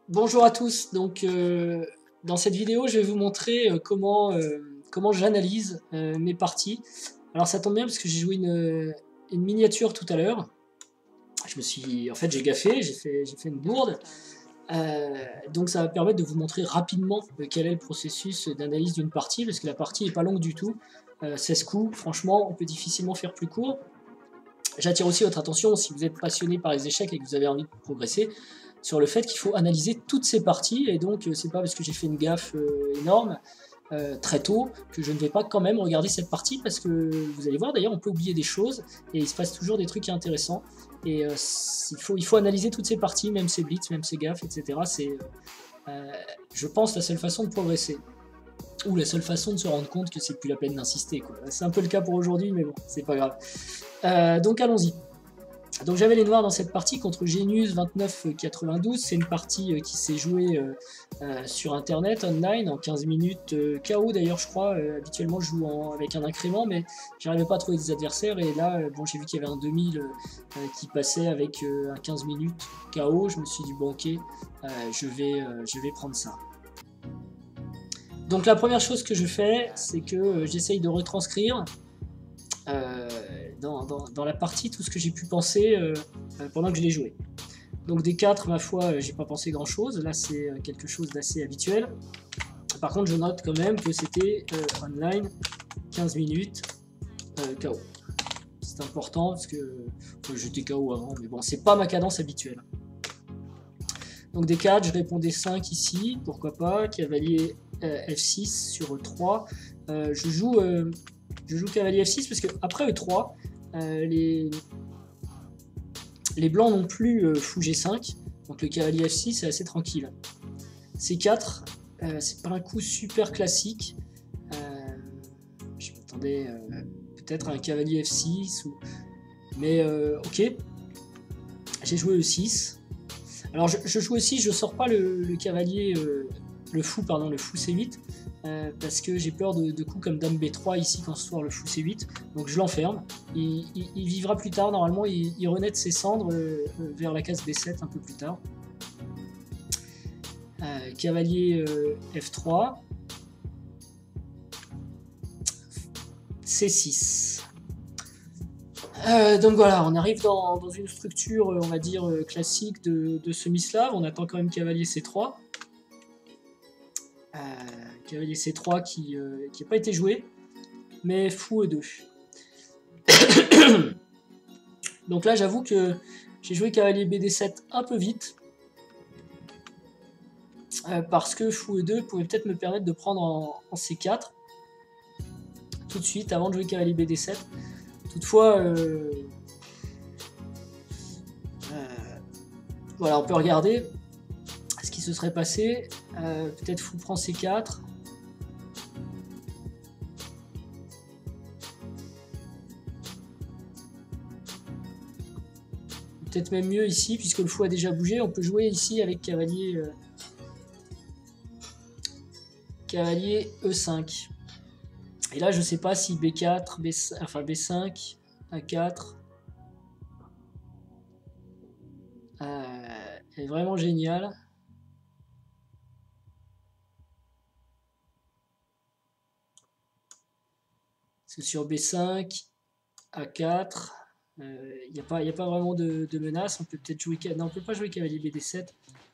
Bonjour à tous, donc dans cette vidéo je vais vous montrer comment j'analyse mes parties. Alors ça tombe bien parce que j'ai joué une miniature tout à l'heure. En fait j'ai gaffé, j'ai fait une bourde. Donc ça va permettre de vous montrer rapidement quel est le processus d'analyse d'une partie, parce que la partie n'est pas longue du tout. 16 coups, franchement on peut difficilement faire plus court. J'attire aussi votre attention, si vous êtes passionné par les échecs et que vous avez envie de progresser, sur le fait qu'il faut analyser toutes ces parties, et donc c'est pas parce que j'ai fait une gaffe énorme très tôt que je ne vais pas quand même regarder cette partie, parce que vous allez voir d'ailleurs on peut oublier des choses et il se passe toujours des trucs intéressants, et il faut analyser toutes ces parties, même ces blitz, même ces gaffes, etc. C'est je pense la seule façon de progresser, ou la seule façon de se rendre compte que c'est plus la peine d'insister. C'est un peu le cas pour aujourd'hui, mais bon, c'est pas grave. Donc allons-y. Donc j'avais les noirs dans cette partie contre Genius 2992, c'est une partie qui s'est jouée sur internet, online, en 15 minutes KO d'ailleurs je crois. Habituellement je joue avec un incrément, mais j'arrivais pas à trouver des adversaires, et là bon, j'ai vu qu'il y avait un 2000 qui passait avec un 15 minutes KO, je me suis dit bon ok, je vais prendre ça. Donc la première chose que je fais, c'est que j'essaye de retranscrire dans la partie tout ce que j'ai pu penser pendant que je l'ai joué. Donc des 4, ma foi, j'ai pas pensé grand chose, là c'est quelque chose d'assez habituel. Par contre je note quand même que c'était online, 15 minutes, KO. C'est important parce que j'étais KO avant, mais bon, c'est pas ma cadence habituelle. Donc des 4, je répondais 5 ici, pourquoi pas, cavalier F6 sur E3. Je joue cavalier F6 parce que après E3, les blancs n'ont plus fou G5, donc le cavalier F6 c'est assez tranquille. C4, c'est pas un coup super classique. Je m'attendais peut-être à un cavalier F6, mais ok. J'ai joué E6. Alors je joue aussi, je sors pas le cavalier, le fou C8, parce que j'ai peur de coups comme dame B3 ici quand ce soir le fou C8, donc je l'enferme. Il vivra plus tard, normalement il renaît de ses cendres vers la case B7 un peu plus tard. Cavalier F3, C6. Donc voilà, on arrive dans une structure, on va dire, classique de semi-slave. On attend quand même cavalier C3. Cavalier C3 qui n'a pas été joué, mais fou E2. Donc là, j'avoue que j'ai joué cavalier BD7 un peu vite, parce que fou E2 pouvait peut-être me permettre de prendre en C4 tout de suite avant de jouer cavalier BD7. Toutefois, voilà, on peut regarder ce qui se serait passé. Peut-être fou prend C4. Peut-être même mieux ici, puisque le fou a déjà bougé. On peut jouer ici avec cavalier E5. Et là, je sais pas si B4, B5, A4 est vraiment génial. Parce que sur B5, A4, il n'y a pas vraiment de menace. On peut peut-être jouer... Non, on peut pas jouer cavalier BD7.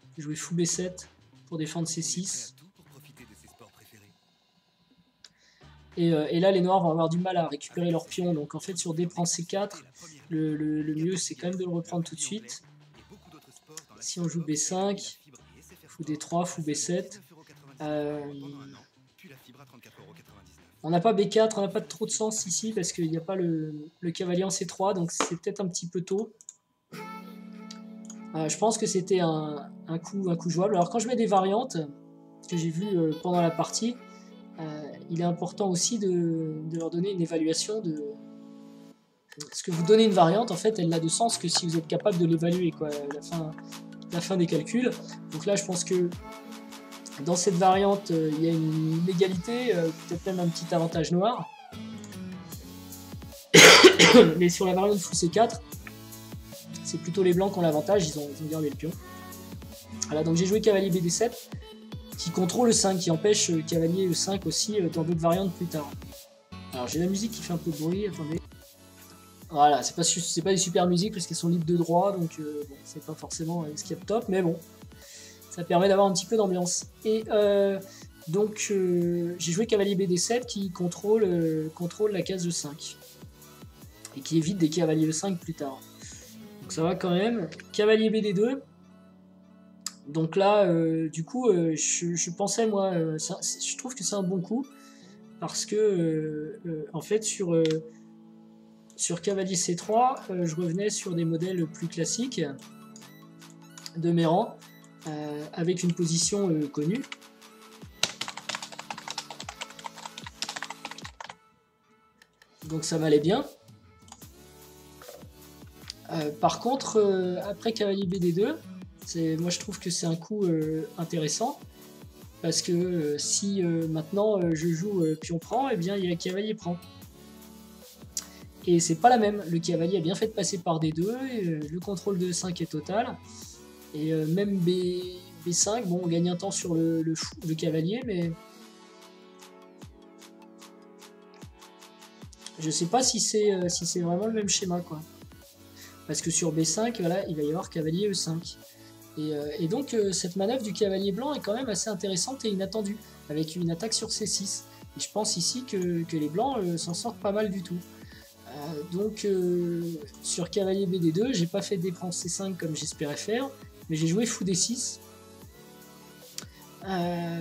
On peut jouer fou B7 pour défendre C6. Et là, les noirs vont avoir du mal à récupérer leur pion. Donc en fait, sur D prend C4, le mieux, c'est quand même de le reprendre tout de suite. Si on joue B5, fou D3, fou B7. On n'a pas B4, on n'a pas trop de sens ici, parce qu'il n'y a pas le cavalier en C3, donc c'est peut-être un petit peu tôt. Je pense que c'était un coup jouable. Alors quand je mets des variantes, ce que j'ai vu pendant la partie, il est important aussi de leur donner une évaluation de... Parce que vous donnez une variante, en fait, elle n'a de sens que si vous êtes capable de l'évaluer, quoi, la fin des calculs. Donc là, je pense que dans cette variante, il y a une égalité, peut-être même un petit avantage noir. Mais sur la variante fou C4, c'est plutôt les blancs qui ont l'avantage, ils ont gardé le pion. Voilà, donc j'ai joué cavalier BD7 qui contrôle le 5, qui empêche cavalier E5 aussi dans d'autres variantes plus tard. Alors j'ai la musique qui fait un peu de bruit, attendez. Voilà, c'est pas des super musiques parce qu'elles sont libres de droit, donc bon, c'est pas forcément ce qu'il y a de top, mais bon, ça permet d'avoir un petit peu d'ambiance. Et donc j'ai joué cavalier BD7 qui contrôle la case E5 et qui évite des cavaliers E5 plus tard. Donc ça va quand même. Cavalier BD2. Donc là, du coup, je pensais moi, je trouve que c'est un bon coup parce que en fait sur cavalier C3, je revenais sur des modèles plus classiques de mes rangs avec une position connue. Donc ça m'allait bien. Par contre, après cavalier BD2, moi je trouve que c'est un coup intéressant parce que si maintenant je joue pion prend, et bien il y a cavalier prend. Et c'est pas la même. Le cavalier a bien fait de passer par D2, et, le contrôle de 5 est total. Et même B5, bon on gagne un temps sur le cavalier, mais je sais pas si c'est vraiment le même schéma quoi. Parce que sur B5, voilà, il va y avoir cavalier E5. Et donc cette manœuvre du cavalier blanc est quand même assez intéressante et inattendue, avec une attaque sur C6. Et je pense ici que les blancs s'en sortent pas mal du tout. Donc sur cavalier BD2, j'ai pas fait D prend C5 comme j'espérais faire, mais j'ai joué fou D6.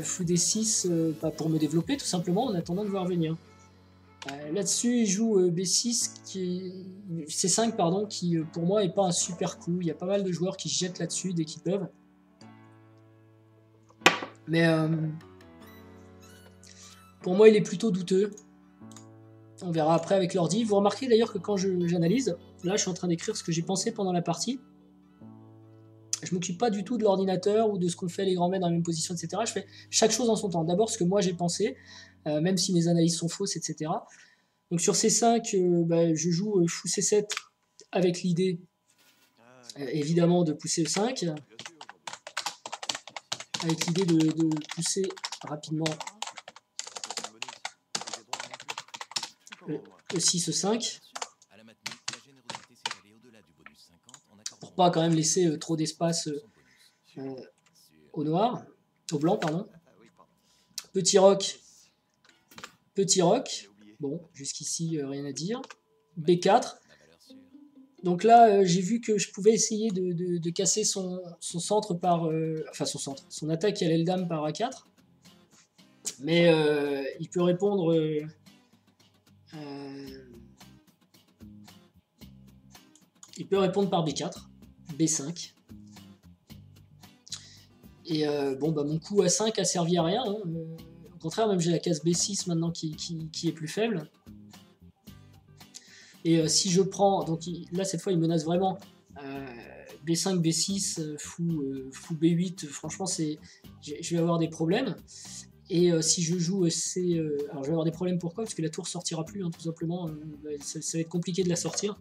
Fou D6 pour me développer tout simplement en attendant de voir venir. Là-dessus, il joue B6, C5 pardon, qui pour moi est pas un super coup. Il y a pas mal de joueurs qui se jettent là-dessus dès qu'ils peuvent. Mais pour moi, il est plutôt douteux. On verra après avec l'ordi. Vous remarquez d'ailleurs que quand j'analyse, là je suis en train d'écrire ce que j'ai pensé pendant la partie. Je m'occupe pas du tout de l'ordinateur ou de ce qu'on fait les grands maîtres dans la même position, etc. Je fais chaque chose en son temps. D'abord ce que moi j'ai pensé, même si mes analyses sont fausses, etc. Donc sur C5, je joue fou C7 avec l'idée évidemment de pousser le 5, avec l'idée de pousser rapidement le 6 5, pour pas quand même laisser trop d'espace au noir, au blanc pardon. Petit roc, bon jusqu'ici rien à dire. B4. Donc là, j'ai vu que je pouvais essayer de casser son centre par... enfin, son attaque qui allait le dame par A4. Mais il peut répondre... il peut répondre par B4, B5. Et bon, bah mon coup A5 a servi à rien. Hein. Au contraire, même j'ai la case B6 maintenant qui est plus faible. Et si je prends, donc là cette fois il menace vraiment B5, B6, fou B8, franchement je vais avoir des problèmes. Et si je joue C, alors je vais avoir des problèmes pourquoi? Parce que la tour sortira plus, hein, tout simplement, ça va être compliqué de la sortir.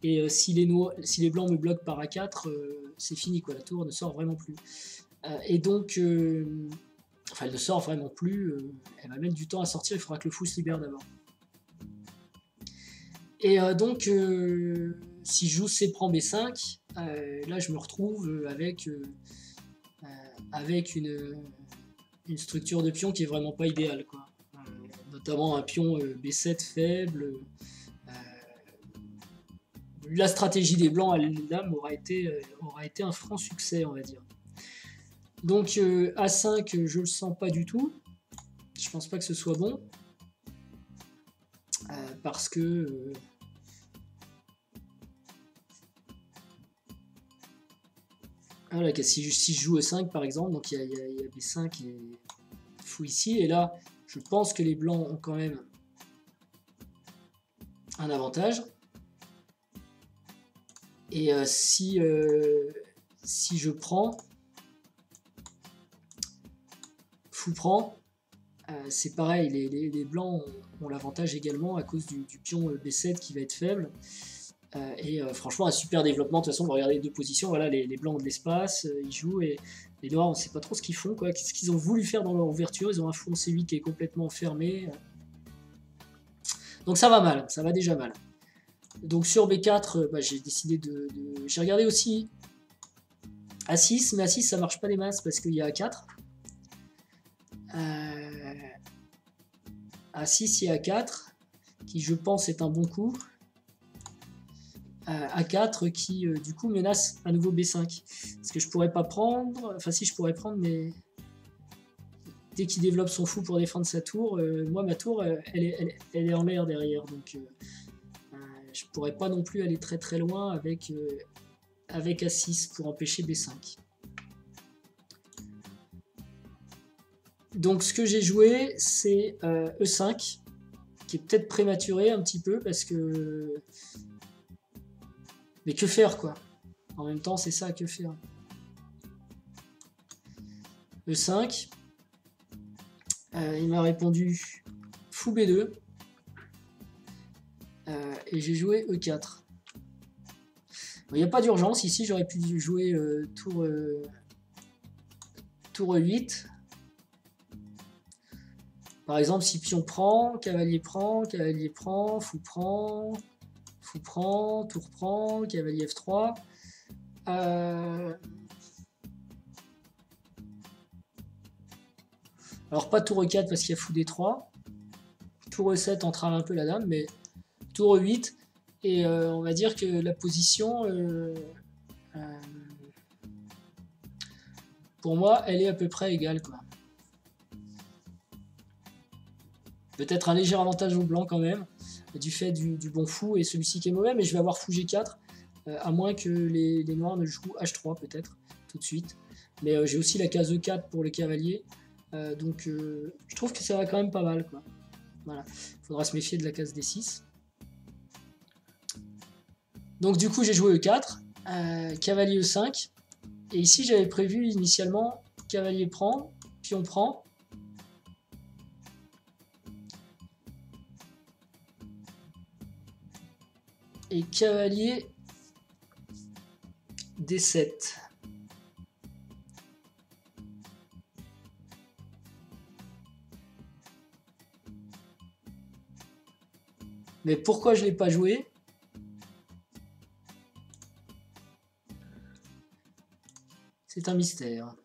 Et si les blancs me bloquent par A4, c'est fini quoi, la tour ne sort vraiment plus. Et donc, enfin elle ne sort vraiment plus, elle va mettre du temps à sortir, il faudra que le fou se libère d'abord. Et donc, si je joue C prend B5, là je me retrouve avec une structure de pion qui est vraiment pas idéale, quoi. Notamment un pion B7 faible. La stratégie des blancs à l'âme aura été un franc succès, on va dire. Donc A5, je le sens pas du tout. Je pense pas que ce soit bon. Parce que voilà, si je joue E5 par exemple, donc il y a B5 et fou ici, et là je pense que les blancs ont quand même un avantage. Et si je prends, fou prend, c'est pareil, les blancs ont l'avantage également à cause du pion B7 qui va être faible. Franchement, un super développement. De toute façon, vous regardez les deux positions, voilà, les blancs ont de l'espace, ils jouent, et les noirs, on ne sait pas trop ce qu'ils font, quoi. Qu'est-ce qu'ils ont voulu faire dans leur ouverture? Ils ont un fond C8 qui est complètement fermé. Donc ça va mal, ça va déjà mal. Donc sur B4, j'ai décidé J'ai regardé aussi A6, mais A6 ça marche pas des masses parce qu'il y a A4. A6, il y a A4, qui je pense est un bon coup. A4 qui du coup menace à nouveau B5. Parce que je pourrais pas prendre, enfin si je pourrais prendre, mais dès qu'il développe son fou pour défendre sa tour, moi ma tour elle est en l'air derrière, donc je pourrais pas non plus aller très très loin avec A6 pour empêcher B5. Donc ce que j'ai joué c'est E5, qui est peut-être prématuré un petit peu parce que... Mais que faire quoi? En même temps c'est ça, que faire? E5. Il m'a répondu fou B2. Et j'ai joué E4. Il n'y a pas d'urgence ici, j'aurais pu jouer tour E8. Par exemple, si pion prend, cavalier prend, fou prend, tour prend, cavalier F3. Alors pas tour E4 parce qu'il y a fou D3. Tour E7 entrave un peu la dame, mais tour E8. Et on va dire que la position, pour moi, elle est à peu près égale, quoi. Peut-être un léger avantage au blanc quand même, du fait du bon fou et celui-ci qui est mauvais, mais je vais avoir fou G4, à moins que les noirs ne jouent H3 peut-être, tout de suite. Mais j'ai aussi la case E4 pour le cavalier, donc je trouve que ça va quand même pas mal, quoi. Voilà, il faudra se méfier de la case D6. Donc du coup j'ai joué E4, cavalier E5, et ici j'avais prévu initialement cavalier prend, pion prend, et cavalier D7. Mais pourquoi je ne l'ai pas joué? C'est un mystère.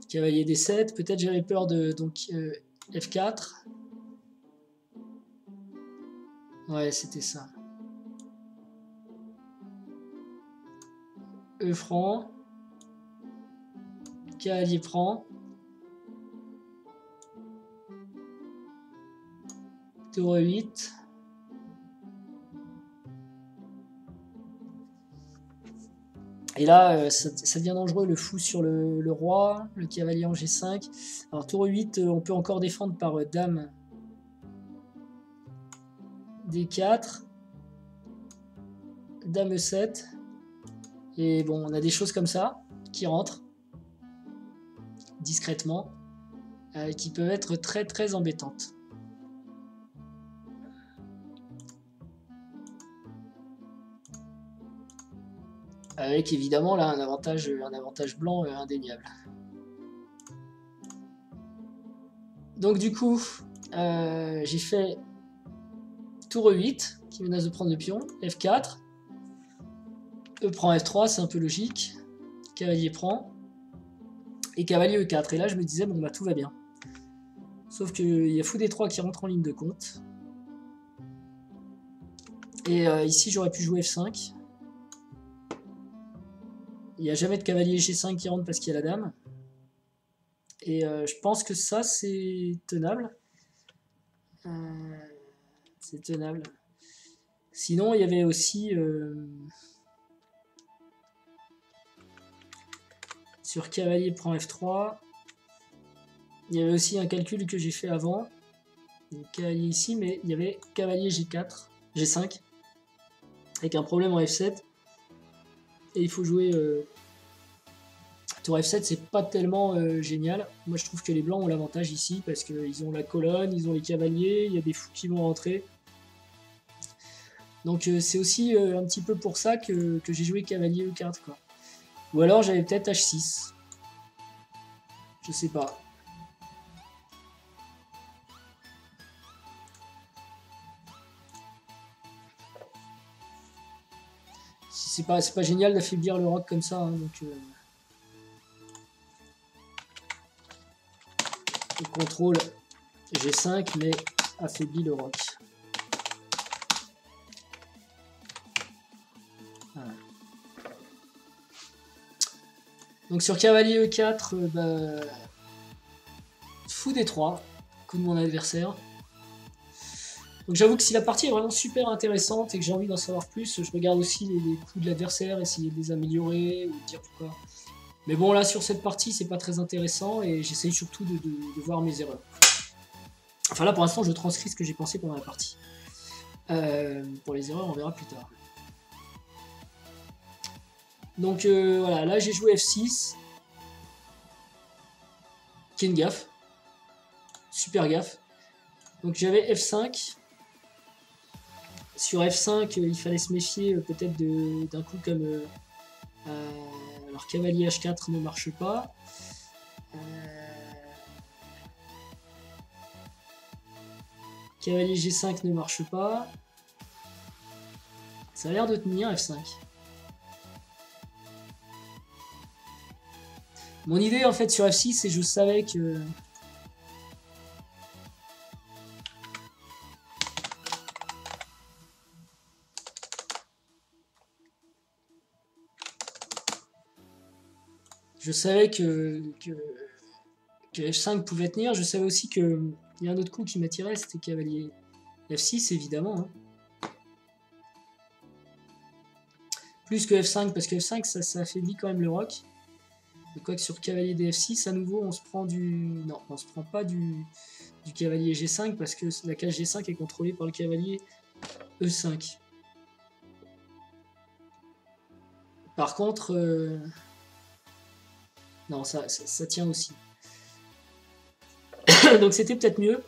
Cavalier D7, peut-être j'avais peur de F4. Ouais, c'était ça. E franc. Cavalier prend. Tour E8. Et là, ça devient dangereux, le fou sur le roi, le cavalier en G5. Alors tour E8, on peut encore défendre par dame D4, dame E7. Et bon, on a des choses comme ça qui rentrent discrètement, qui peuvent être très très embêtantes. Avec évidemment là un avantage blanc indéniable. Donc du coup, j'ai fait tour E8 qui menace de prendre le pion, F4, E prend F3, c'est un peu logique, cavalier prend, et cavalier E4. Et là je me disais bon bah tout va bien. Sauf qu'il y a fou D3 qui rentre en ligne de compte. Et ici j'aurais pu jouer F5. Il n'y a jamais de cavalier G5 qui rentre parce qu'il y a la dame. Et je pense que ça, c'est tenable. C'est tenable. Sinon, il y avait aussi... sur cavalier prend F3. Il y avait aussi un calcul que j'ai fait avant. Donc, cavalier ici, mais il y avait cavalier G4, G5. Avec un problème en F7. Et il faut jouer Tour F7, c'est pas tellement génial. Moi, je trouve que les blancs ont l'avantage ici parce qu'ils ont la colonne, ils ont les cavaliers, il y a des fous qui vont rentrer. Donc, c'est aussi un petit peu pour ça que j'ai joué cavalier E4, quoi. Ou alors, j'avais peut-être H6. Je sais pas. C'est pas génial d'affaiblir le roc comme ça, hein, donc... Le contrôle G5 mais affaiblit le roc. Voilà. Donc sur cavalier E4, fou D3, coup de mon adversaire. Donc j'avoue que si la partie est vraiment super intéressante et que j'ai envie d'en savoir plus, je regarde aussi les coups de l'adversaire, essayer de les améliorer ou de dire pourquoi. Mais bon, là, sur cette partie, c'est pas très intéressant et j'essaye surtout de voir mes erreurs. Enfin, là, pour l'instant, je transcris ce que j'ai pensé pendant la partie. Pour les erreurs, on verra plus tard. Donc, voilà, là, j'ai joué F6. Qui est une gaffe. Super gaffe. Donc, j'avais F5. Sur F5, il fallait se méfier peut-être d'un coup comme... alors cavalier H4 ne marche pas. Cavalier G5 ne marche pas. Ça a l'air de tenir F5. Mon idée en fait sur F6, c'est que je savais que... Je savais que F5 pouvait tenir. Je savais aussi que... Il y a un autre coup qui m'attirait, c'était cavalier F6, évidemment. Hein. Plus que F5, parce que F5, ça affaiblit quand même le roc. Et quoique sur cavalier DF6, à nouveau, on se prend du... Non, on se prend pas du cavalier G5, parce que la case G5 est contrôlée par le cavalier E5. Par contre... Non, ça tient aussi. Donc c'était peut-être mieux.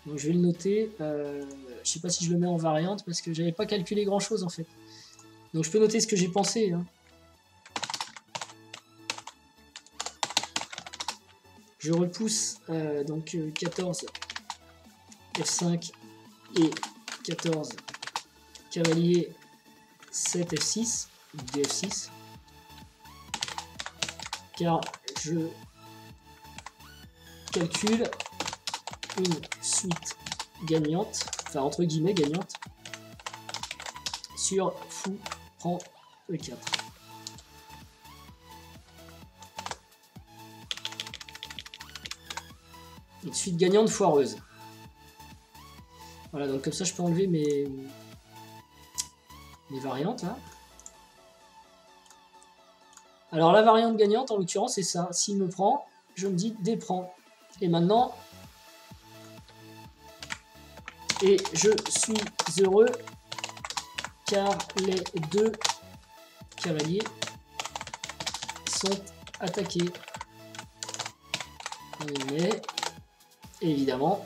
Donc je vais le noter. Je sais pas si je le mets en variante parce que j'avais pas calculé grand chose en fait. Donc je peux noter ce que j'ai pensé. Hein. Je repousse donc 14 F5 et 14 cavalier 7 F6 DF6 car je calcule une suite gagnante, enfin entre guillemets gagnante, sur fou prend E4. Une suite gagnante foireuse. Voilà, donc comme ça je peux enlever mes variantes là. Alors la variante gagnante en l'occurrence c'est ça, s'il me prend, je me dis déprends. Et maintenant, et je suis heureux car les deux cavaliers sont attaqués. Mais évidemment,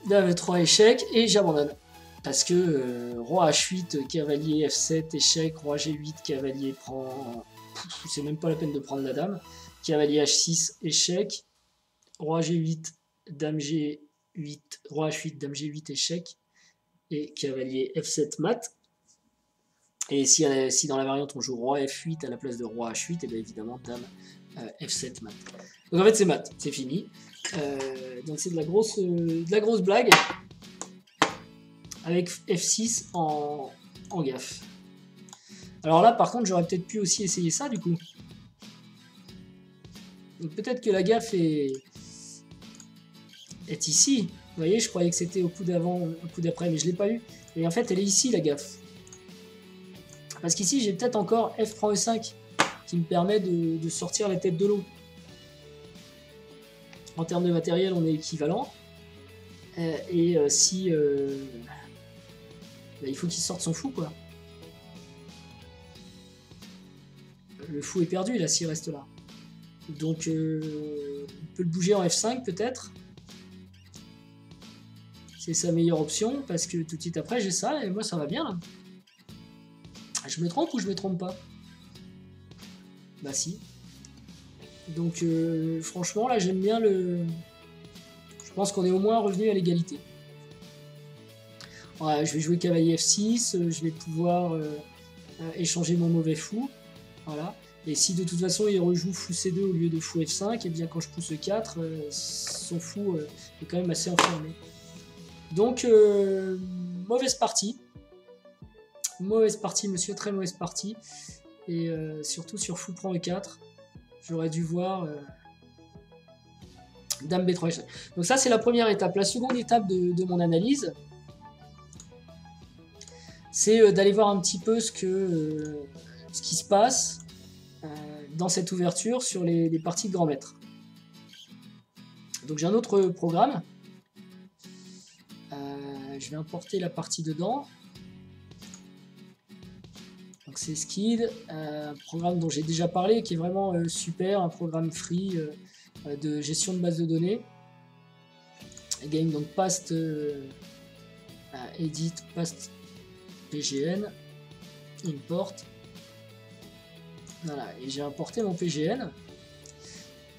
dame 3 échec et j'abandonne. Parce que roi H8, cavalier F7, échec, roi G8, cavalier prend... C'est même pas la peine de prendre la dame. Cavalier H6, échec. Roi G8, dame G8, roi H8, dame G8, échec. Et cavalier F7 mat. Et si dans la variante on joue roi F8 à la place de roi H8, et bien évidemment dame F7 mat. Donc en fait c'est mat, c'est fini. Donc c'est de la grosse blague. Avec F6 en gaffe. Alors là par contre j'aurais peut-être pu aussi essayer ça du coup. Donc peut-être que la gaffe est ici. Vous voyez, je croyais que c'était au coup d'avant, au coup d'après, mais je l'ai pas eu. Et en fait elle est ici la gaffe. Parce qu'ici j'ai peut-être encore F prend E5 qui me permet de sortir la tête de l'eau. En termes de matériel on est équivalent. Si... il faut qu'il sorte son fou, quoi. Le fou est perdu, là, s'il reste là. Donc, on peut le bouger en F5, peut-être. C'est sa meilleure option, parce que tout de suite après, j'ai ça, et moi, ça va bien, là. Je me trompe ou je me trompe pas? Bah si. Donc, franchement, là, j'aime bien le... Je pense qu'on est au moins revenu à l'égalité. Ouais, je vais jouer cavalier F6, je vais pouvoir échanger mon mauvais fou. Voilà. Et si de toute façon il rejoue fou C2 au lieu de fou F5, et bien quand je pousse 4, son fou est quand même assez enfermé. Donc, mauvaise partie. Mauvaise partie, monsieur, très mauvaise partie. Et surtout sur fou prend E4, j'aurais dû voir Dame B3. Donc ça, c'est la première étape. La seconde étape de mon analyse, c'est d'aller voir un petit peu ce qui se passe dans cette ouverture sur les parties de grand maître. Donc j'ai un autre programme. Je vais importer la partie dedans. Donc c'est Skid, un programme dont j'ai déjà parlé, qui est vraiment super, un programme free de gestion de base de données. Again, donc past edit, past PGN, import. Voilà, et j'ai importé mon PGN.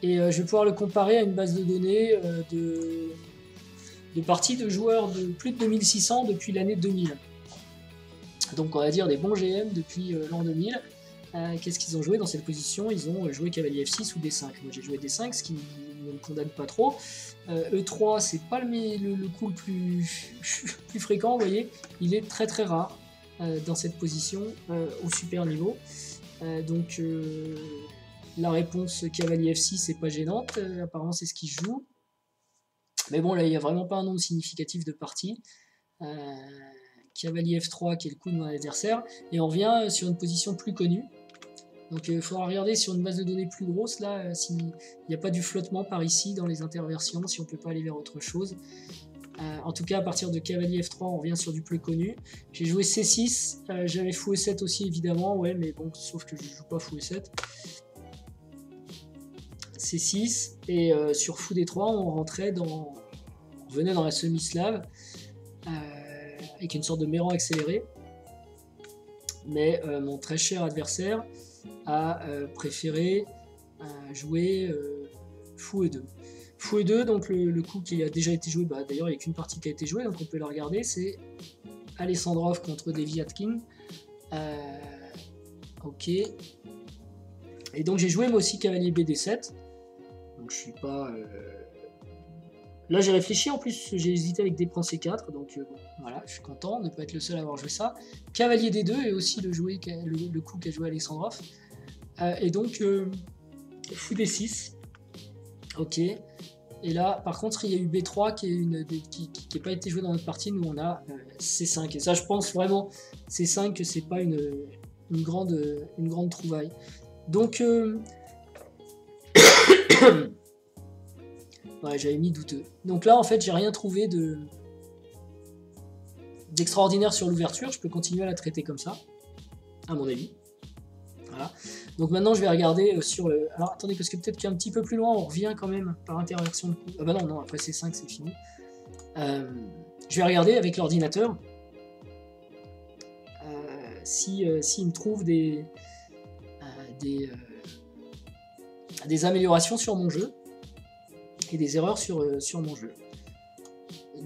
Et je vais pouvoir le comparer à une base de données de parties de joueurs de plus de 2600 depuis l'année 2000. Donc on va dire des bons GM depuis l'an 2000. Qu'est-ce qu'ils ont joué dans cette position? Ils ont joué cavalier F6 ou D5. Moi j'ai joué D5, ce qui ne me condamne pas trop. E3, c'est pas le coup le plus fréquent, vous voyez. Il est très très rare dans cette position au super niveau. Donc la réponse cavalier F6 c'est pas gênante. Apparemment c'est ce qui se joue. Mais bon là il n'y a vraiment pas un nombre significatif de parties. Cavalier F3 qui est le coup de mon adversaire, et on revient sur une position plus connue. Donc il faudra regarder sur une base de données plus grosse là s'il n'y a pas du flottement par ici dans les interversions, si on peut pas aller vers autre chose. En tout cas à partir de cavalier F3 on revient sur du plus connu. J'ai joué C6, j'avais fou E7 aussi évidemment, ouais, mais bon, sauf que je joue pas fou E7. C6, et sur fou D3 on revenait dans la semi-slave avec une sorte de méran accéléré, mais mon très cher adversaire a préféré jouer fou E2. Fou E2, donc le coup qui a déjà été joué, bah, d'ailleurs il n'y a qu'une partie qui a été jouée, donc on peut la regarder, c'est Alessandrov contre Deviatkin. Ok. Et donc j'ai joué moi aussi cavalier BD7, donc je suis pas... Là j'ai réfléchi, en plus j'ai hésité avec des princes C4, donc bon, voilà, je suis content de ne pas être le seul à avoir joué ça. Cavalier D2 est aussi le coup qu'a joué Alexandrov. Et donc fou D6, ok. Et là par contre il y a eu B3 qui n'a pas été joué dans notre partie, nous on a C5. Et ça je pense vraiment C5 que c'est pas une grande trouvaille. Donc ouais, j'avais mis douteux. Donc là, en fait, j'ai rien trouvé d'extraordinaire sur l'ouverture. Je peux continuer à la traiter comme ça, à mon avis. Voilà. Donc maintenant, je vais regarder sur le... Alors, attendez, parce que peut-être qu'un petit peu plus loin, on revient quand même par interaction de coups. Ah bah non, après C5, c'est fini. Je vais regarder avec l'ordinateur s'il me trouve des améliorations sur mon jeu et des erreurs sur mon jeu.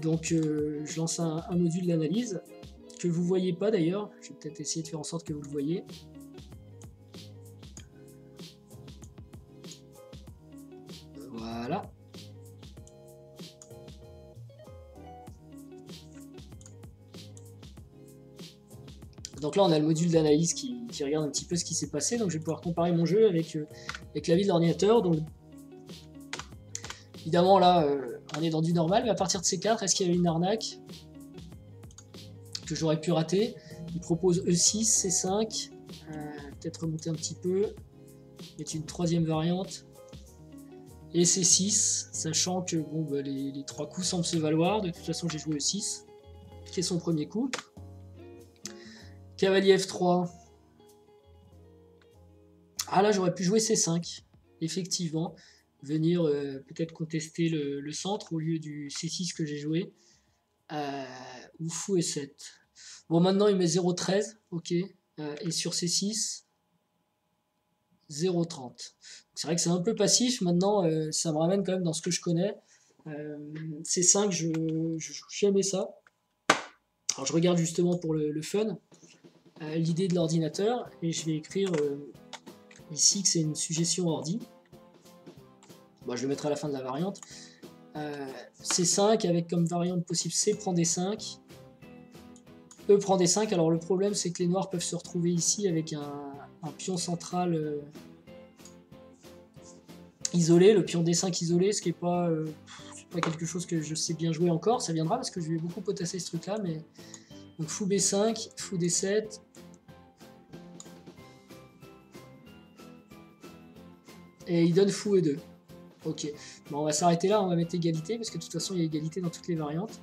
Donc je lance un module d'analyse que vous voyez pas d'ailleurs, je vais peut-être essayer de faire en sorte que vous le voyez. Voilà. Donc là on a le module d'analyse qui regarde un petit peu ce qui s'est passé, donc je vais pouvoir comparer mon jeu avec la vie de l'ordinateur. Donc évidemment là on est dans du normal, mais à partir de C4, est-ce qu'il y avait une arnaque que j'aurais pu rater? Il propose E6, C5, peut-être remonter un petit peu, mettre une troisième variante, Et C6, sachant que bon, bah, les 3 coups semblent se valoir. De toute façon, j'ai joué E6, qui est son premier coup. Cavalier F3. Ah là, j'aurais pu jouer C5, effectivement. Venir peut-être contester le centre au lieu du C6 que j'ai joué. Ou fou E7. Bon, maintenant, il met 0,13, ok. Et sur C6, 0,30. C'est vrai que c'est un peu passif. Maintenant, ça me ramène quand même dans ce que je connais. C5, j'aimais ça. Alors, je regarde justement pour le fun l'idée de l'ordinateur. Et je vais écrire ici que c'est une suggestion ordi. Bon, je le mettrai à la fin de la variante. C5 avec comme variante possible C prend D5. E prend D5. Alors le problème c'est que les noirs peuvent se retrouver ici avec un pion central isolé, le pion D5 isolé, ce qui n'est pas quelque chose que je sais bien jouer encore. Ça viendra parce que je vais beaucoup potasser ce truc là. Mais... Donc fou B5, fou D7. Et il donne fou E2. Ok, bon, on va s'arrêter là, on va mettre égalité, parce que de toute façon il y a égalité dans toutes les variantes,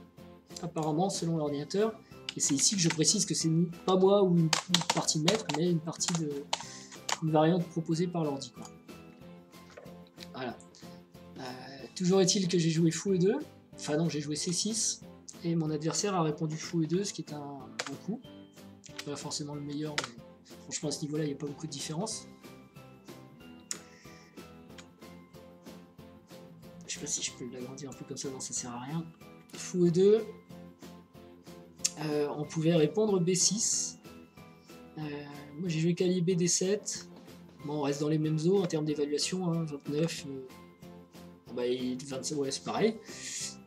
apparemment selon l'ordinateur. Et c'est ici que je précise que c'est pas moi ou une partie de maître, mais une variante proposée par l'ordi. Voilà. Toujours est-il que j'ai joué fou E2, enfin non, j'ai joué C6, et mon adversaire a répondu fou E2, ce qui est un bon coup. Pas forcément le meilleur, mais franchement à ce niveau-là il n'y a pas beaucoup de différence. Je sais pas si je peux l'agrandir un peu comme ça, non ça sert à rien. Fou E2. On pouvait répondre B6. Moi j'ai joué cavalier BD7. Bon, on reste dans les mêmes eaux en termes d'évaluation, hein, 29. Bah, 27, ouais, c'est pareil.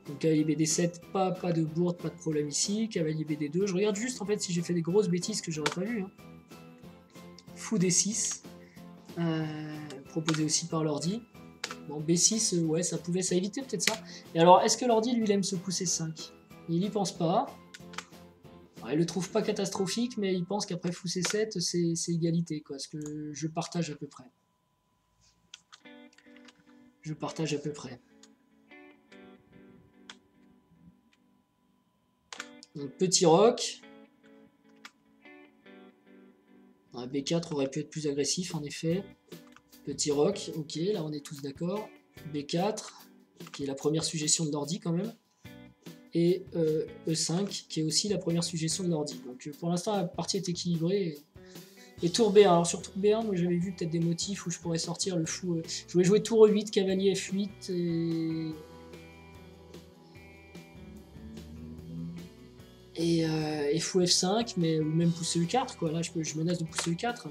Donc cavalier BD7, pas de bourde, pas de problème ici. Cavalier BD2, je regarde juste en fait si j'ai fait des grosses bêtises que j'aurais pas vu. Hein. Fou D6, proposé aussi par l'ordi. Bon, B6, ouais, ça évitait peut-être ça. Et alors, est-ce que l'ordi, lui, il aime ce coup C5? Il y pense pas. Alors, il le trouve pas catastrophique, mais il pense qu'après fou C7, c'est égalité, quoi. Ce que je partage à peu près. Je partage à peu près. Donc, petit roc. B4 aurait pu être plus agressif, en effet. Petit roc, ok, là on est tous d'accord. B4, qui est la première suggestion de l'ordi quand même. Et E5, qui est aussi la première suggestion de l'ordi. Donc pour l'instant, la partie est équilibrée. Et tour B1. Alors sur tour B1, moi j'avais vu peut-être des motifs où je pourrais sortir le fou. Je voulais jouer tour E8, cavalier F8 et fou F5, mais ou même pousser E4, quoi. Là je menace de pousser E4.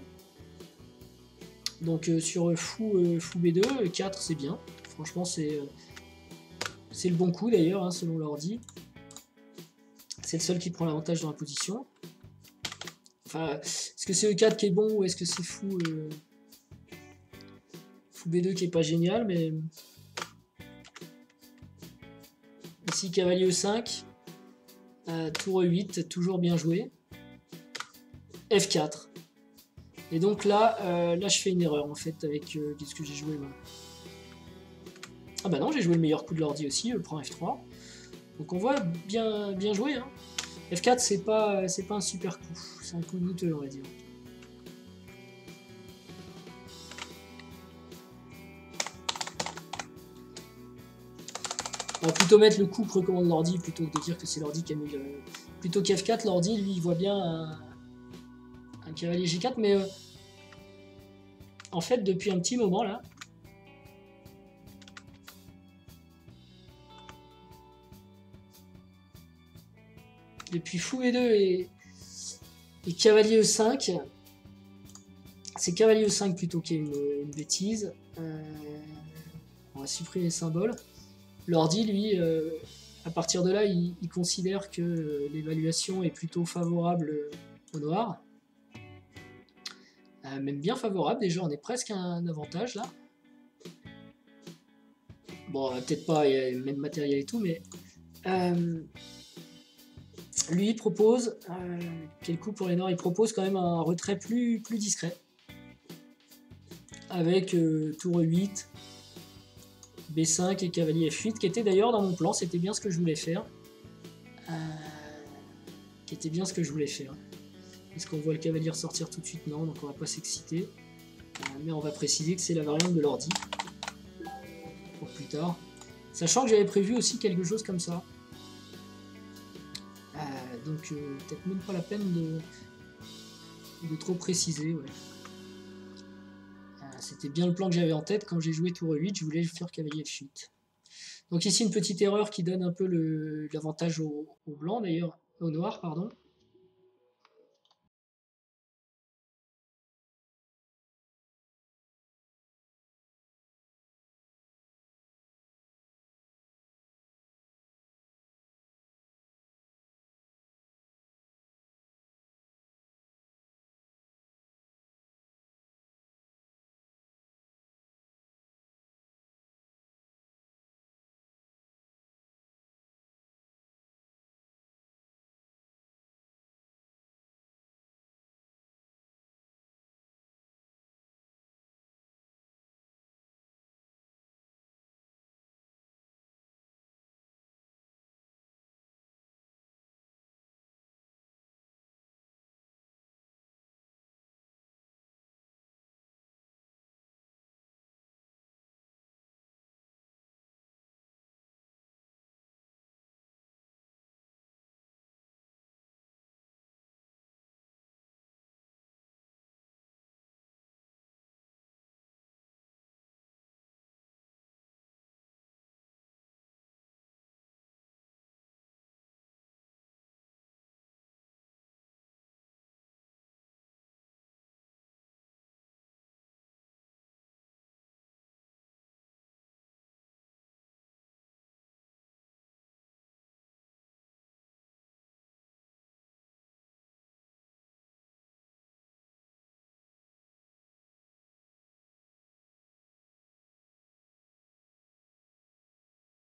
Donc sur fou B2, E4 c'est bien. Franchement c'est le bon coup d'ailleurs, hein, selon l'ordi. C'est le seul qui prend l'avantage dans la position. Enfin, est-ce que c'est E4 qui est bon ou est-ce que c'est fou B2 qui est pas génial, mais... Ici, cavalier E5. Tour E8, toujours bien joué. F4. Et donc là, je fais une erreur en fait avec... qu'est-ce que j'ai joué moi? Ah bah non, j'ai joué le meilleur coup de l'ordi aussi, le prend F3. Donc on voit bien joué. Hein. F4, c'est pas un super coup. C'est un coup douteux, on va dire. On va plutôt mettre le coup que recommande l'ordi plutôt que de dire que c'est l'ordi qui a mis le... Plutôt qu'F4, l'ordi, lui, il voit bien un cavalier G4, mais en fait, depuis un petit moment, là, depuis fou E2 et cavalier E5, c'est cavalier E5 plutôt qu'il y ait une bêtise. On va supprimer les symboles. L'ordi, lui, à partir de là, il considère que l'évaluation est plutôt favorable au noir. Même bien favorable, déjà, on est presque à un avantage, là. Bon, peut-être pas, il y a le même matériel et tout, mais... lui, il propose... quel coup pour les noirs? Il propose quand même un retrait plus discret. Avec tour E8. B5 et cavalier F8, qui était d'ailleurs dans mon plan, c'était bien ce que je voulais faire. Est-ce qu'on voit le cavalier ressortir tout de suite? Non, donc on va pas s'exciter. Mais on va préciser que c'est la variante de l'ordi. Pour plus tard. Sachant que j'avais prévu aussi quelque chose comme ça. Donc peut-être même pas la peine de trop préciser. Ouais. C'était bien le plan que j'avais en tête quand j'ai joué tour E8, je voulais faire cavalier F8. Donc ici une petite erreur qui donne un peu l'avantage au blanc d'ailleurs, au noir pardon.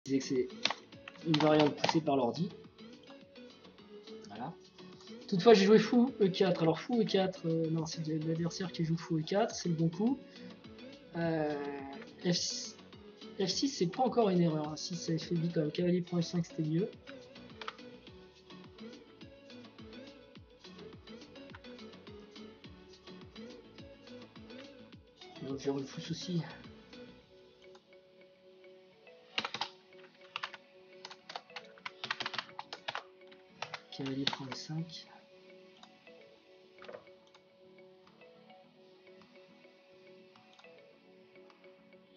Je disais que c'est une variante poussée par l'ordi. Voilà. Toutefois j'ai joué fou E4, alors fou E4, non c'est l'adversaire qui joue fou E4, c'est le bon coup. F6 c'est pas encore une erreur, hein. Si ça fait vite quand même, cavalier prend F5 c'était mieux. Donc je le fou souci. Cavalier prend E5.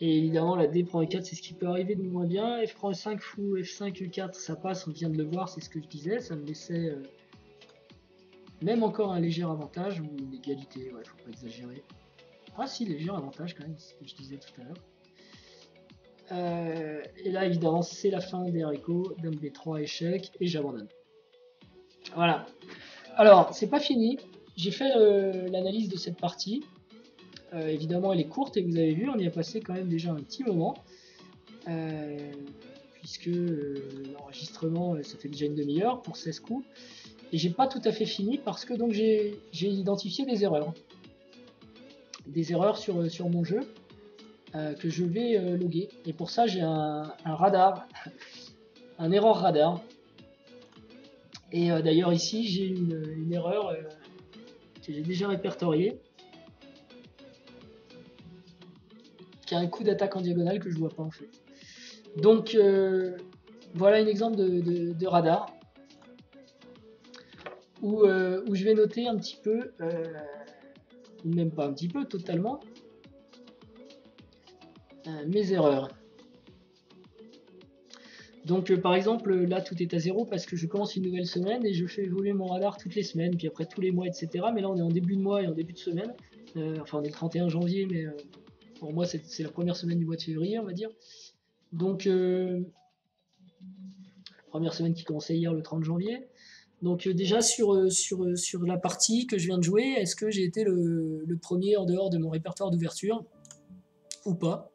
Et évidemment la D prend E4 c'est ce qui peut arriver de moins bien. F prend E5, fou, F5, E4 ça passe, on vient de le voir, c'est ce que je disais, ça me laissait même encore un léger avantage, ou une égalité, ouais faut pas exagérer. Ah si, léger avantage quand même, c'est ce que je disais tout à l'heure. Et là évidemment c'est la fin des haricots, dame B3 échec et j'abandonne. Voilà. Alors c'est pas fini, j'ai fait l'analyse de cette partie. Évidemment elle est courte et vous avez vu on y a passé quand même déjà un petit moment. Puisque l'enregistrement ça fait déjà une demi-heure pour 16 coups. Et j'ai pas tout à fait fini parce que donc j'ai identifié des erreurs. Des erreurs sur mon jeu. Que je vais loguer. Et pour ça, j'ai un radar, un erreur radar. Et d'ailleurs, ici, j'ai une erreur que j'ai déjà répertoriée, qui a un coup d'attaque en diagonale que je vois pas en fait. Donc, voilà un exemple de radar où je vais noter un petit peu, ou même pas un petit peu, totalement, mes erreurs. Donc par exemple là tout est à 0 parce que je commence une nouvelle semaine et je fais évoluer mon radar toutes les semaines, puis après tous les mois, etc. Mais là on est en début de mois et en début de semaine. Enfin on est le 31 janvier, mais pour moi c'est la première semaine du mois de février, on va dire. Donc première semaine qui commençait hier le 30 janvier. Donc déjà sur la partie que je viens de jouer, est-ce que j'ai été le premier en dehors de mon répertoire d'ouverture ou pas?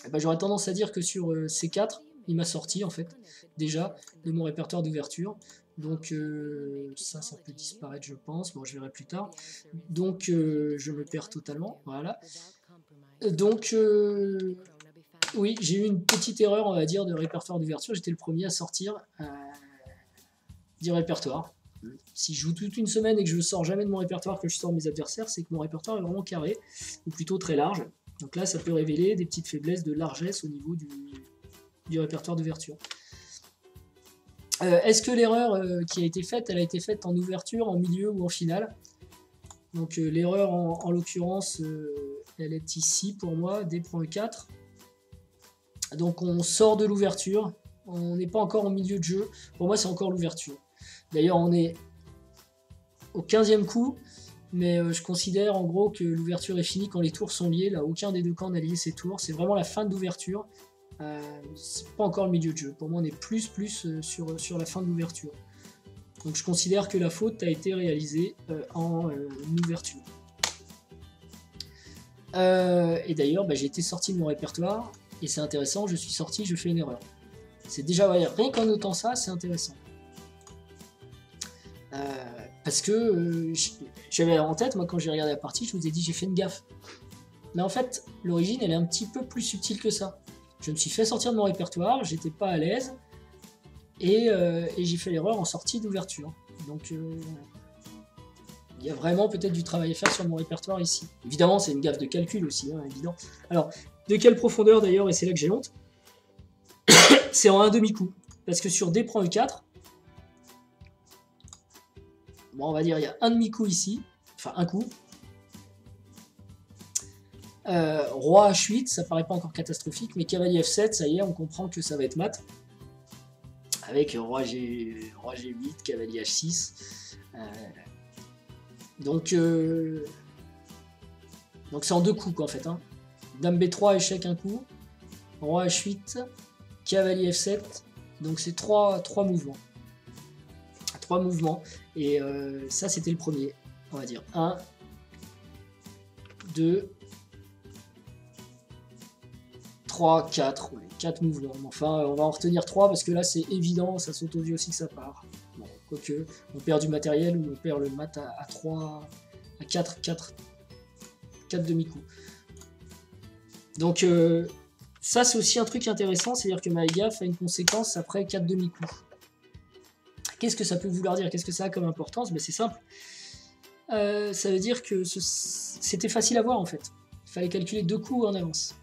Eh ben, j'aurais tendance à dire que sur C4, il m'a sorti en fait déjà de mon répertoire d'ouverture. Donc ça peut disparaître je pense, bon je verrai plus tard. Donc je me perds totalement, voilà. Donc oui, j'ai eu une petite erreur, on va dire, de répertoire d'ouverture. J'étais le premier à sortir du répertoire. Si je joue toute une semaine et que je ne sors jamais de mon répertoire, que je sors de mes adversaires, c'est que mon répertoire est vraiment carré, ou plutôt très large. Donc là, ça peut révéler des petites faiblesses de largesse au niveau du répertoire d'ouverture. Est-ce que l'erreur qui a été faite, elle a été faite en ouverture, en milieu ou en finale? Donc l'erreur en l'occurrence, elle est ici pour moi, D prend E4. Donc on sort de l'ouverture, on n'est pas encore en milieu de jeu, pour moi c'est encore l'ouverture. D'ailleurs on est au 15e coup, mais je considère en gros que l'ouverture est finie quand les tours sont liés, là aucun des deux camps n'a lié ses tours, c'est vraiment la fin de l'ouverture, c'est pas encore le milieu de jeu, pour moi on est plus sur la fin de l'ouverture. Donc je considère que la faute a été réalisée en ouverture. Et d'ailleurs j'ai été sorti de mon répertoire, et c'est intéressant, je suis sorti, je fais une erreur. C'est déjà, ouais, rien qu'en notant ça, c'est intéressant. Parce que j'avais en tête, moi quand j'ai regardé la partie, je vous ai dit j'ai fait une gaffe. Mais en fait, l'origine elle est un petit peu plus subtile que ça. Je me suis fait sortir de mon répertoire, j'étais pas à l'aise, et j'ai fait l'erreur en sortie d'ouverture. Donc il y a vraiment peut-être du travail à faire sur mon répertoire ici. Évidemment, c'est une gaffe de calcul aussi, hein, évident. Alors, de quelle profondeur d'ailleurs, et c'est là que j'ai honte, c'est en un demi-coup. Parce que sur D prend E4, bon, on va dire il y a un demi-coup ici, enfin un coup. Roi H8, ça paraît pas encore catastrophique, mais cavalier F7, ça y est, on comprend que ça va être mat. Avec roi G8, cavalier H6. Donc c'est en deux coups quoi, en fait. Hein. Dame B3, échec un coup. Roi H8, cavalier F7. Donc c'est trois mouvements. 3 mouvements. Et ça c'était le premier. On va dire 1, 2, 3, 4. 4 mouvements. Enfin, on va en retenir 3 parce que là c'est évident, ça saute aux yeux aussi que ça part. Bon, quoique, on perd du matériel ou on perd le mat à 3, à 4 demi-coups. Donc ça c'est aussi un truc intéressant, c'est-à-dire que ma gaffe a une conséquence après 4 demi-coups. Qu'est-ce que ça peut vouloir dire? Qu'est-ce que ça a comme importance? Ben, c'est simple. Ça veut dire que c'était facile à voir en fait. Il fallait calculer 2 coups en avance.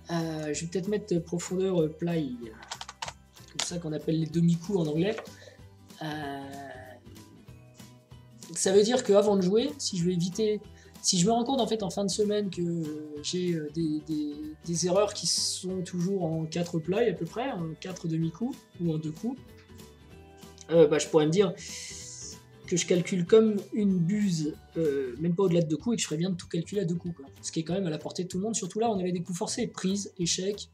Je vais peut-être mettre profondeur play, comme ça qu'on appelle les demi-coups en anglais. Ça veut dire qu'avant de jouer, si je veux éviter, si je me rends compte en fait en fin de semaine que j'ai des erreurs qui sont toujours en 4 plays à peu près, en 4 demi-coups ou en 2 coups, je pourrais me dire que je calcule comme une buse, même pas au-delà de 2 coups, et que je ferais bien de tout calculer à 2 coups. Quoi. Ce qui est quand même à la portée de tout le monde, surtout là on avait des coups forcés, prise, échec.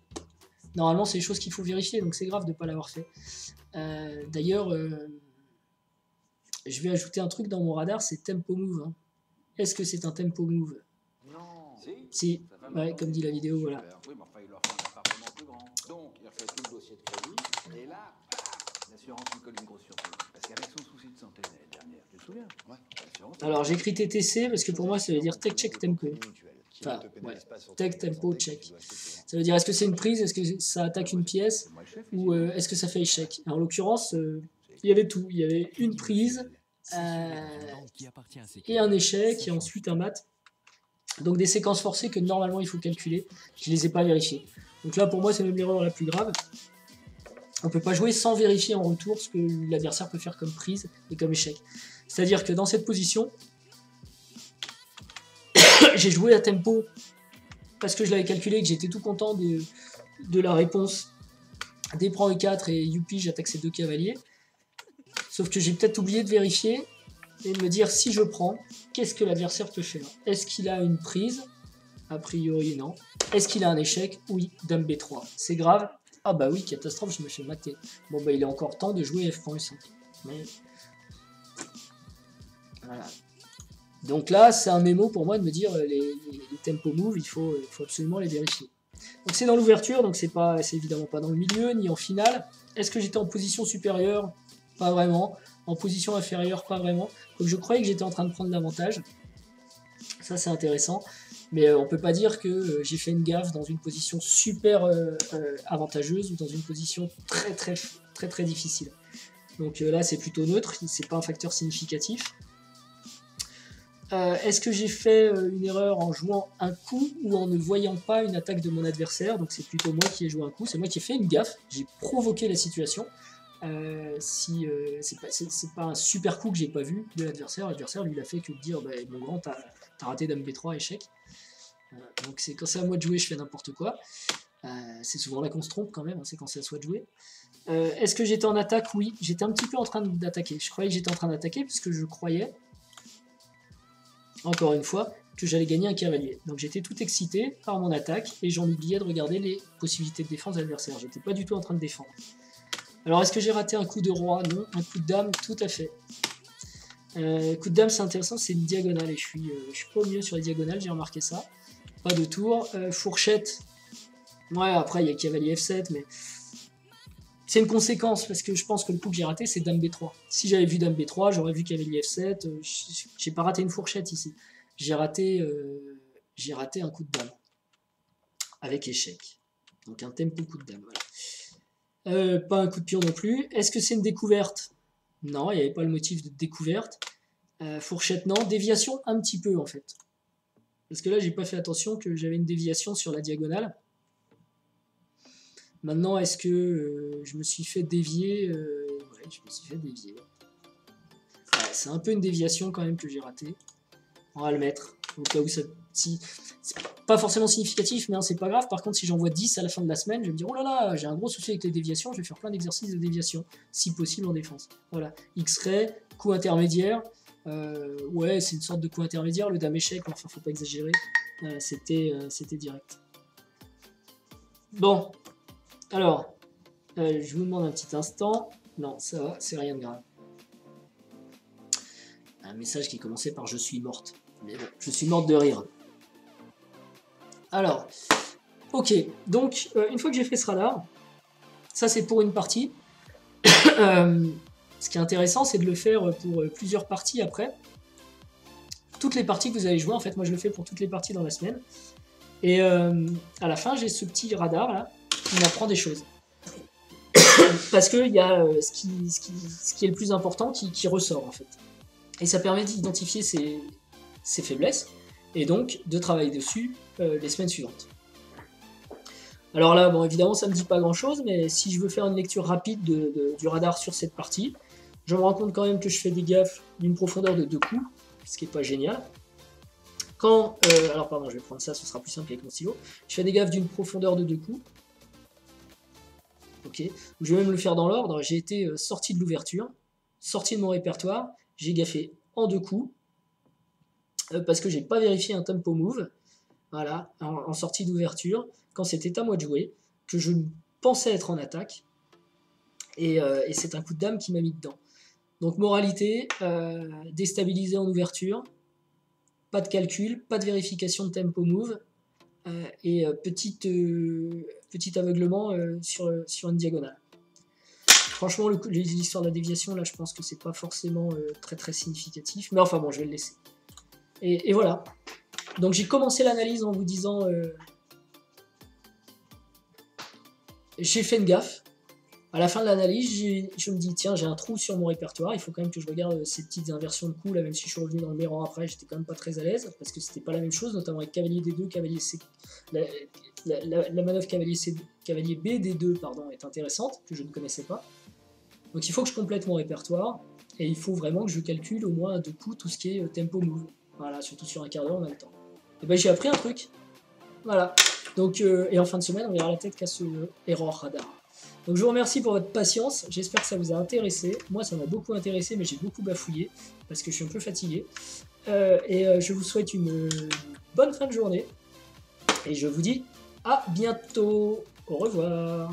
Normalement c'est des choses qu'il faut vérifier, donc c'est grave de ne pas l'avoir fait. D'ailleurs, je vais ajouter un truc dans mon radar, c'est tempo move. Hein. Est-ce que c'est un tempo move? Non. Si, ouais, comme dit la vidéo, voilà. Oui, mais enfin, il leur faut un appartement plus grand. Donc, il refait tout le dossier de crédit, et là, l'assurance lui colle une grosse surprise. Parce qu'avec son souci de santé l'année dernière, tu te souviens? Ouais. Alors, j'écris TTC parce que pour moi, ça veut dire Tech Check Tempo. Enfin, ouais, Tech Tempo Check. Ça veut dire, est-ce que c'est une prise, est-ce que ça attaque une pièce, ou est-ce que ça fait échec? En l'occurrence, il y avait tout. Il y avait une prise, et un échec, et ensuite un mat. Donc des séquences forcées que normalement il faut calculer. Je ne les ai pas vérifiées. Donc là pour moi c'est même l'erreur la plus grave. On ne peut pas jouer sans vérifier en retour ce que l'adversaire peut faire comme prise et comme échec. C'est-à-dire que dans cette position, j'ai joué à tempo parce que je l'avais calculé, que j'étais tout content de la réponse. D prend E4 et youpi, j'attaque ces 2 cavaliers. Sauf que j'ai peut-être oublié de vérifier et de me dire si je prends, qu'est-ce que l'adversaire peut faire? Est-ce qu'il a une prise? A priori non. Est-ce qu'il a un échec? Oui, dame B3. C'est grave? Ah bah oui, catastrophe, je me fais mater. Bon bah il est encore temps de jouer F.5. Mais... voilà. Donc là, c'est un mémo pour moi de me dire les tempo moves, il faut absolument les vérifier. Donc c'est dans l'ouverture, donc c'est évidemment pas dans le milieu, ni en finale. Est-ce que j'étais en position supérieure? Pas vraiment. En position inférieure, pas vraiment. Donc je croyais que j'étais en train de prendre l'avantage. Ça c'est intéressant. Mais on peut pas dire que j'ai fait une gaffe dans une position super avantageuse ou dans une position très difficile. Donc là c'est plutôt neutre, c'est pas un facteur significatif. Est-ce que j'ai fait une erreur en jouant un coup ou en ne voyant pas une attaque de mon adversaire? Donc c'est plutôt moi qui ai joué un coup, c'est moi qui ai fait une gaffe, j'ai provoqué la situation. C'est pas un super coup que j'ai pas vu de l'adversaire, l'adversaire lui il a fait que de dire bah, mon grand t'as raté dame B3 échec. Donc c'est quand c'est à moi de jouer je fais n'importe quoi. C'est souvent là qu'on se trompe quand même, hein, c'est quand c'est à soi de jouer. Est-ce que j'étais en attaque? Oui, j'étais un petit peu en train d'attaquer. Je croyais que j'étais en train d'attaquer puisque je croyais, encore une fois, que j'allais gagner un cavalier. Donc j'étais tout excité par mon attaque et j'en oubliais de regarder les possibilités de défense de l'adversaire. J'étais pas du tout en train de défendre. Alors est-ce que j'ai raté un coup de roi? Non. Un coup de dame? Tout à fait. Coup de dame c'est intéressant, c'est une diagonale et je suis pas au mieux sur les diagonales, j'ai remarqué ça. Pas de tour. Fourchette. Ouais, après il y a cavalier F7, mais c'est une conséquence parce que je pense que le coup que j'ai raté c'est dame B3. Si j'avais vu dame B3, j'aurais vu cavalier F7. J'ai pas raté une fourchette ici. J'ai raté un coup de dame avec échec. Donc un tempo coup de dame. Voilà. Pas un coup de pion non plus. Est-ce que c'est une découverte? Non, il n'y avait pas le motif de découverte. Fourchette non. Déviation un petit peu en fait. Parce que là j'ai pas fait attention que j'avais une déviation sur la diagonale. Maintenant, est-ce que je me suis fait dévier? Ouais, je me suis fait dévier. Ouais, c'est un peu une déviation quand même que j'ai raté. On va le mettre. Au cas où ça... Si, c'est pas forcément significatif, mais hein, c'est pas grave. Par contre, si j'envoie 10 à la fin de la semaine, je vais me dire, oh là là, j'ai un gros souci avec les déviations, je vais faire plein d'exercices de déviation, si possible en défense. Voilà. X-ray, coup intermédiaire. Ouais, c'est une sorte de coup intermédiaire, le dame échec, enfin, faut pas exagérer. C'était direct. Bon. Alors, je vous demande un petit instant. Non, ça va, c'est rien de grave. Un message qui commençait par « Je suis morte ». Mais bon, je suis morte de rire. Alors, ok. Donc, une fois que j'ai fait ce radar, ça c'est pour une partie. Ce qui est intéressant, c'est de le faire pour plusieurs parties après. Toutes les parties que vous allez jouer, en fait, moi je le fais pour toutes les parties dans la semaine. Et à la fin, j'ai ce petit radar là. On apprend des choses. Parce qu'il y a ce qui est le plus important qui ressort en fait. Et ça permet d'identifier ses faiblesses et donc de travailler dessus les semaines suivantes. Alors là, bon évidemment ça ne me dit pas grand chose, mais si je veux faire une lecture rapide du radar sur cette partie, je me rends compte quand même que je fais des gaffes d'une profondeur de 2 coups, ce qui n'est pas génial. Alors pardon, je vais prendre ça, ce sera plus simple avec mon stylo. Je fais des gaffes d'une profondeur de 2 coups. Ok, je vais même le faire dans l'ordre. J'ai été sorti de l'ouverture, sorti de mon répertoire, j'ai gaffé en 2 coups parce que j'ai pas vérifié un tempo move. Voilà, en sortie d'ouverture, quand c'était à moi de jouer, que je pensais être en attaque, et c'est un coup de dame qui m'a mis dedans. Donc moralité, déstabilisé en ouverture, pas de calcul, pas de vérification de tempo move, et petit aveuglement sur une diagonale. Franchement, l'histoire de la déviation, là, je pense que c'est pas forcément très significatif, mais enfin bon, je vais le laisser. Et voilà. Donc j'ai commencé l'analyse en vous disant j'ai fait une gaffe. À la fin de l'analyse, je me dis tiens, j'ai un trou sur mon répertoire, il faut quand même que je regarde ces petites inversions de coups, là, même si je suis revenu dans le rangs après, j'étais quand même pas très à l'aise, parce que c'était pas la même chose, notamment avec cavalier D2, cavalier C. La manœuvre cavalier B D2 pardon, est intéressante, que je ne connaissais pas. Donc il faut que je complète mon répertoire, et il faut vraiment que je calcule au moins à 2 coups tout ce qui est tempo move. Voilà, surtout sur un quart d'heure, on a le temps. Et ben j'ai appris un truc. Voilà. Donc, et en fin de semaine, on verra la tête qu'à ce error radar. Donc je vous remercie pour votre patience, j'espère que ça vous a intéressé. Moi ça m'a beaucoup intéressé, mais j'ai beaucoup bafouillé, parce que je suis un peu fatigué. Je vous souhaite une bonne fin de journée, et je vous dis à bientôt. Au revoir.